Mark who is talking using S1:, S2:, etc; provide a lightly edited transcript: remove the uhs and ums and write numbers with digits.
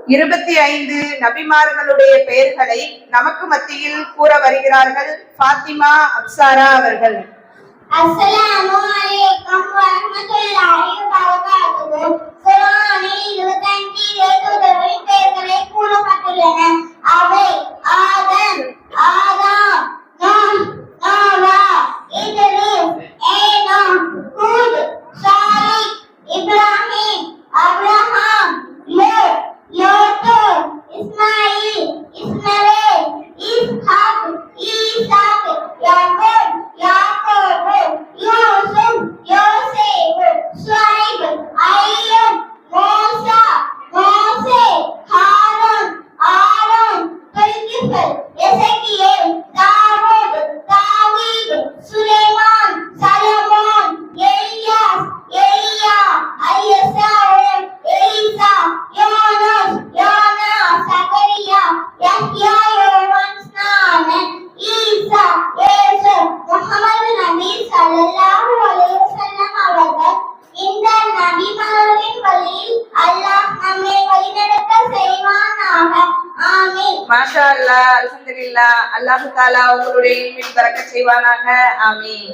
S1: 25 நபிமார்களுடைய பெயர்களை நமக்கு மத்தியில் கூற வருகிறார்கள் ஃபாத்திமா அப்சாரா அவர்கள்.
S2: அஸ்ஸலாமு அலைக்கும் வரஹ்மத்துல்லாஹி வபரகாத்துஹு. குர்ஆனில் 25 வேதங்களின் பெயர்களை கூறப்பட்டுள்ளன. அவை ஆதம், நூஹ், நோவா, இத்ரீஸ், ஏனோக், ஹூத், சாலிஹ், இப்ராஹிம், அப்ரஹாம், லூத், இஸ்மாயில், இஸ்மவேல், இஸ்ஹாக், ஈசாக், யாக்கூப், யூசுப், யோசேப், ஷுஐப், அய்யூப், மூசா, மோசே, ஹாரூன், ஆரோன், துல்கிஃல், எசேக்கியேல், தாவூத், தாவீத், சுலைமான், சலமோன், எலியாஸ், எலியா, ஐயசாவு, எலிசா, யோனாஸ், சகரியா, யஹ்யா, ஈசா, இயேசு, முஹம்மது நபி ஸல்லல்லாஹு அலைஹி வஸல்லம் அவர்கள். இந்த நபிமார்களின் வழியில் அல்லாஹ் நம்மை வழிநடத்த செய்வானாக. ஆமீன்.
S1: மாஷா அல்லாஹ், அல்ஹம்துலில்லாஹ். அல்லாஹ் தஆலா உங்களுடைய இல்மில் பரக்கத் செய்வானாக. ஆமீன்.